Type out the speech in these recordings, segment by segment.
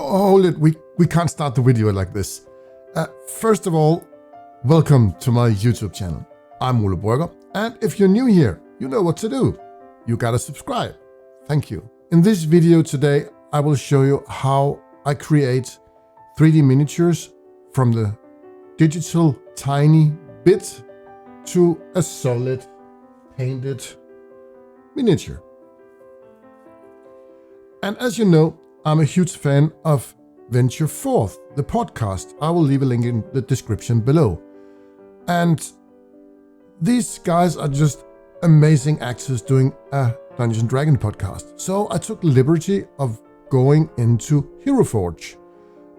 Hold it, we can't start the video like this. First of all, welcome to my YouTube channel. I'm Ole Brøgger, and if you're new here, you know what to do. You gotta subscribe. Thank you. In this video today, I will show you how I create 3D miniatures from the digital tiny bit to a solid painted miniature. And as you know, I'm a huge fan of Venture Forth, the podcast. I will leave a link in the description below. And these guys are just amazing actors doing a Dungeons & Dragons podcast. So I took the liberty of going into Hero Forge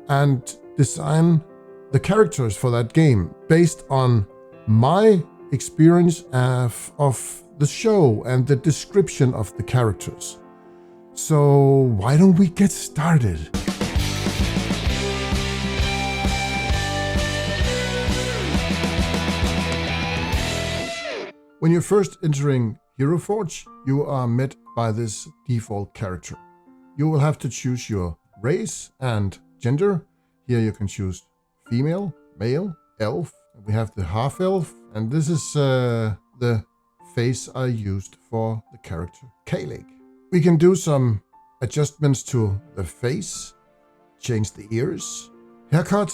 and design the characters for that game based on my experience of the show and the description of the characters. So why don't we get started? When you're first entering Hero Forge, you are met by this default character. You will have to choose your race and gender. Here you can choose female, male, elf. We have the half-elf, and this is the face I used for the character Elegoo. We can do some adjustments to the face, change the ears, haircut,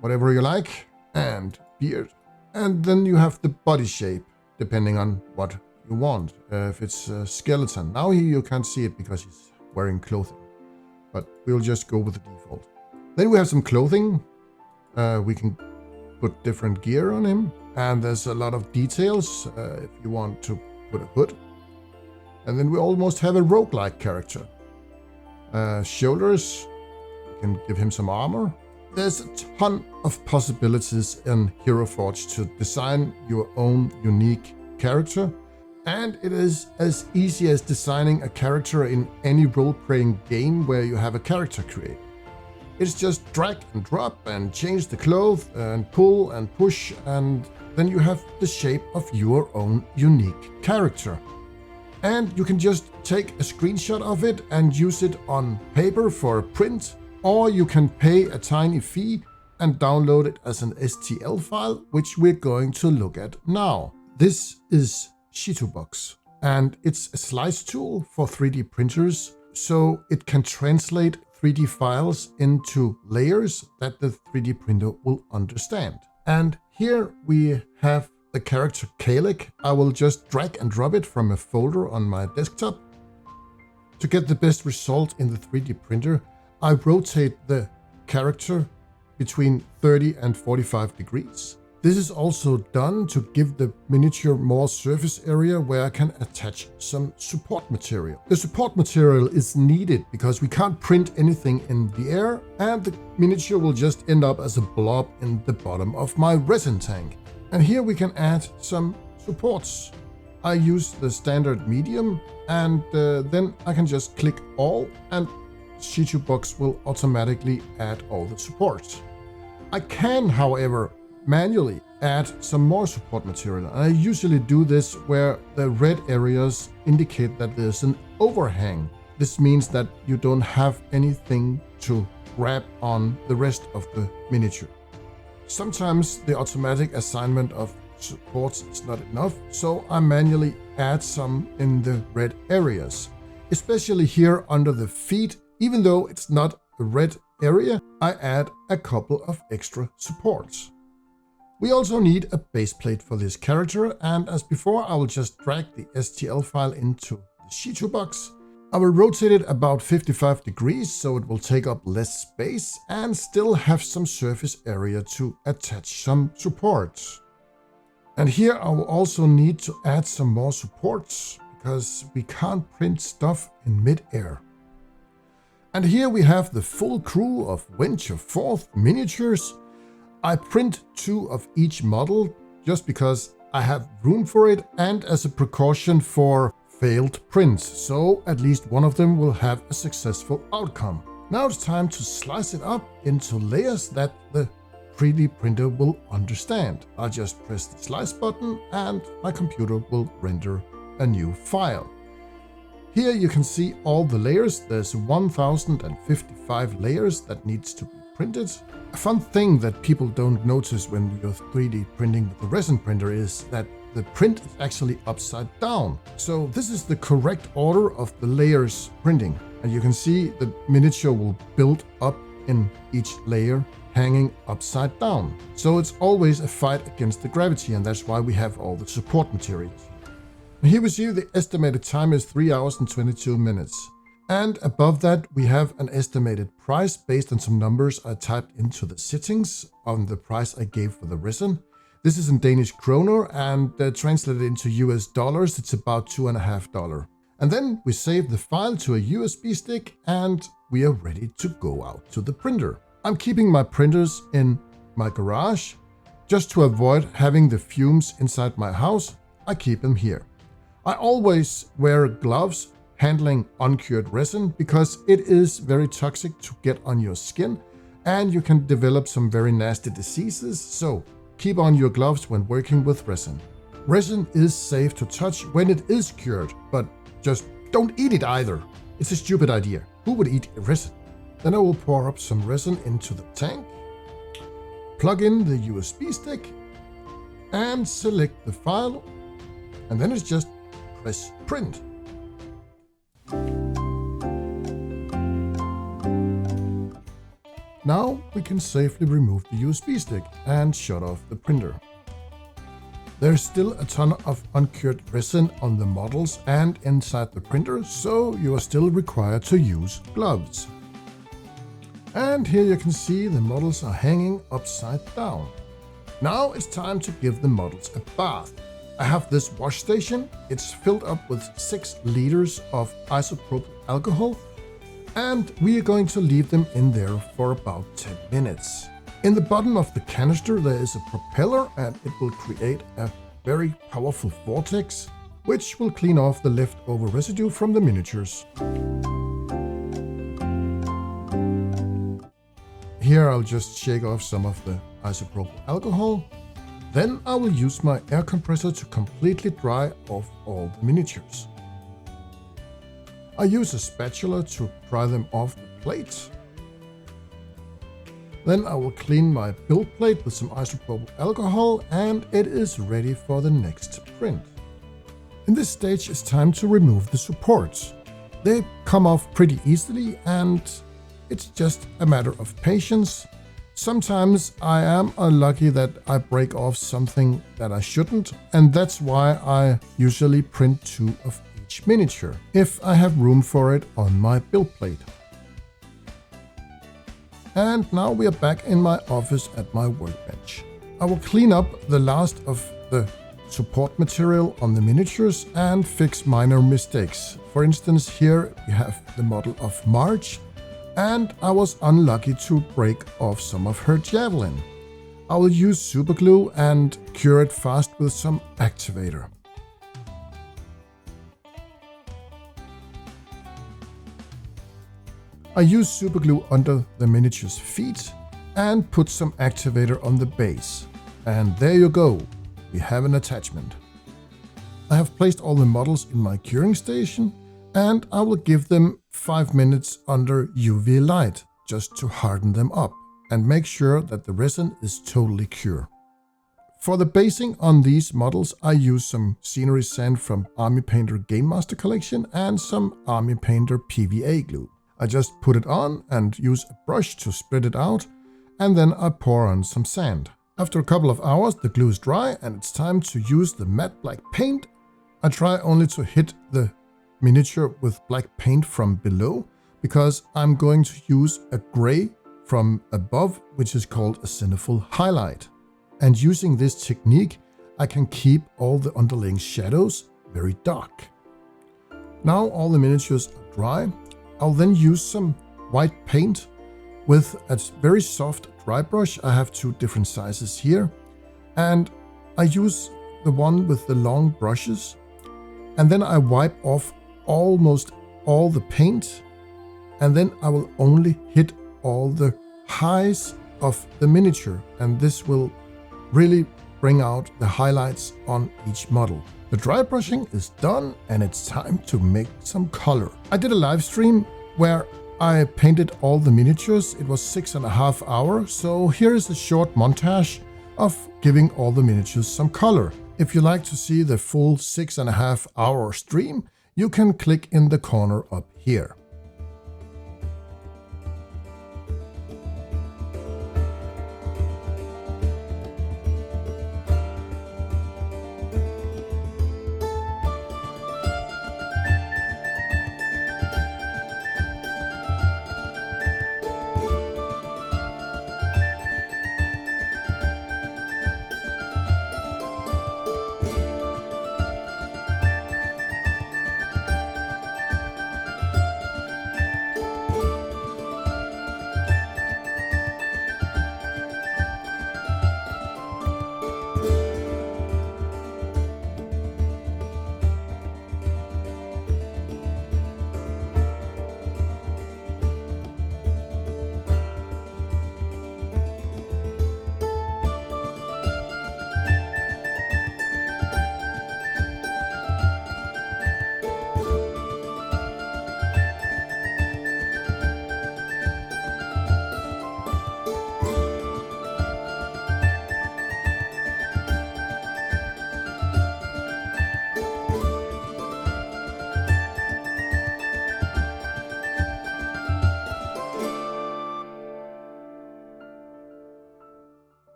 whatever you like, and beard. And then you have the body shape, depending on what you want. If it's a skeleton, now here you can't see it because he's wearing clothing, but we'll just go with the default. Then we have some clothing. We can put different gear on him, and there's a lot of details if you want to put a hood. And then we almost have a roguelike character. Shoulders, we can give him some armor. There's a ton of possibilities in Hero Forge to design your own unique character. And it is as easy as designing a character in any role-playing game where you have a character created. It's just drag and drop and change the clothes and pull and push, and then you have the shape of your own unique character. And you can just take a screenshot of it and use it on paper for a print, or you can pay a tiny fee and download it as an STL file, which we're going to look at now. This is Shitubox, and it's a slice tool for 3D printers, so it can translate 3D files into layers that the 3D printer will understand. And here we have the character Elegoo. I will just drag and drop it from a folder on my desktop. To get the best result in the 3D printer, I rotate the character between 30 and 45 degrees. This is also done to give the miniature more surface area where I can attach some support material. The support material is needed because we can't print anything in the air, and the miniature will just end up as a blob in the bottom of my resin tank. And here we can add some supports. I use the standard medium, and then I can just click all, and Shitubox will automatically add all the supports. I can, however, manually add some more support material. I usually do this where the red areas indicate that there's an overhang. This means that you don't have anything to grab on the rest of the miniature. Sometimes the automatic assignment of supports is not enough, so I manually add some in the red areas. Especially here under the feet, even though it's not a red area, I add a couple of extra supports. We also need a base plate for this character, and as before, I will just drag the STL file into the Shitubox. I will rotate it about 55 degrees so it will take up less space and still have some surface area to attach some supports. And here I will also need to add some more supports because we can't print stuff in mid-air. And here we have the full crew of Venture Forth miniatures. I print 2 of each model just because I have room for it and as a precaution for failed prints, so at least one of them will have a successful outcome. Now it's time to slice it up into layers that the 3D printer will understand. I'll just press the slice button and my computer will render a new file. Here you can see all the layers. There's 1055 layers that needs to be printed. A fun thing that people don't notice when you're 3D printing with the resin printer is that the print is actually upside down. So this is the correct order of the layers printing. And you can see the miniature will build up in each layer hanging upside down. So it's always a fight against the gravity, and that's why we have all the support materials. Here we see the estimated time is 3 hours and 22 minutes. And above that, we have an estimated price based on some numbers I typed into the settings on the price I gave for the resin. This is in Danish kroner, and translated into US dollars, it's about $2.50. And then we save the file to a USB stick, and we are ready to go out to the printer. I'm keeping my printers in my garage. Just to avoid having the fumes inside my house, I keep them here. I always wear gloves handling uncured resin because it is very toxic to get on your skin and you can develop some very nasty diseases, so keep on your gloves when working with resin. Resin is safe to touch when it is cured, but just don't eat it either. It's a stupid idea. Who would eat resin? Then I will pour up some resin into the tank, plug in the USB stick and select the file, and then it's just press print. Now we can safely remove the USB stick and shut off the printer. There's still a ton of uncured resin on the models and inside the printer, so you are still required to use gloves. And here you can see the models are hanging upside down. Now it's time to give the models a bath. I have this wash station. It's filled up with 6 liters of isopropyl alcohol, and we are going to leave them in there for about 10 minutes. In the bottom of the canister there is a propeller, and it will create a very powerful vortex, which will clean off the leftover residue from the miniatures. Here I'll just shake off some of the isopropyl alcohol. Then I will use my air compressor to completely dry off all the miniatures. I use a spatula to pry them off the plates. Then I will clean my build plate with some isopropyl alcohol, and it is ready for the next print. In this stage it's time to remove the supports. They come off pretty easily, and it's just a matter of patience. Sometimes I am unlucky that I break off something that I shouldn't, and that's why I usually print 2 of each miniature, if I have room for it on my build plate. And now we are back in my office at my workbench. I will clean up the last of the support material on the miniatures and fix minor mistakes. For instance, here we have the model of Marge, and I was unlucky to break off some of her javelin. I will use super glue and cure it fast with some activator. I use super glue under the miniature's feet and put some activator on the base. And there you go, we have an attachment. I have placed all the models in my curing station, and I will give them 5 minutes under UV light just to harden them up and make sure that the resin is totally cure. For the basing on these models I use some scenery sand from Army Painter Game Master Collection and some Army Painter PVA glue. I just put it on and use a brush to spread it out, and then I pour on some sand. After a couple of hours the glue is dry and it's time to use the matte black paint. I try only to hit the miniature with black paint from below, because I'm going to use a gray from above, which is called a zenithal highlight. And using this technique I can keep all the underlying shadows very dark. Now all the miniatures are dry. I'll then use some white paint with a very soft dry brush. I have 2 different sizes here, and I use the one with the long brushes, and then I wipe off almost all the paint, and then I will only hit all the highs of the miniature, and this will really bring out the highlights on each model. The dry brushing is done and it's time to make some color. I did a live stream where I painted all the miniatures. It was 6.5 hours, so here is a short montage of giving all the miniatures some color. If you like to see the full 6.5 hour stream, you can click in the corner up here.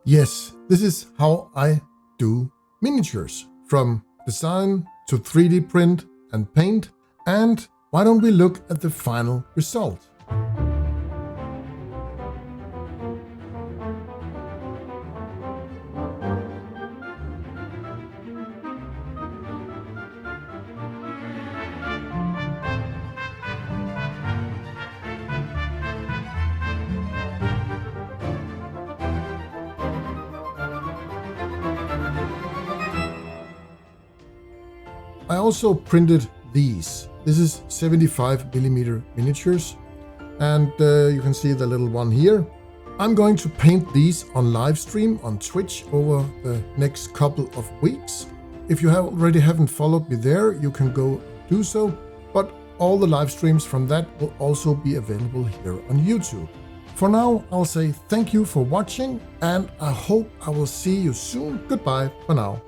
Yes, this is how I do miniatures, from design to 3D print and paint. And why don't we look at the final result? I also printed these. This is 75mm miniatures, and you can see the little one here. I'm going to paint these on live stream on Twitch over the next couple of weeks. If you already haven't followed me there, you can go do so, but all the live streams from that will also be available here on YouTube. For now, I'll say thank you for watching, and I hope I will see you soon. Goodbye for now.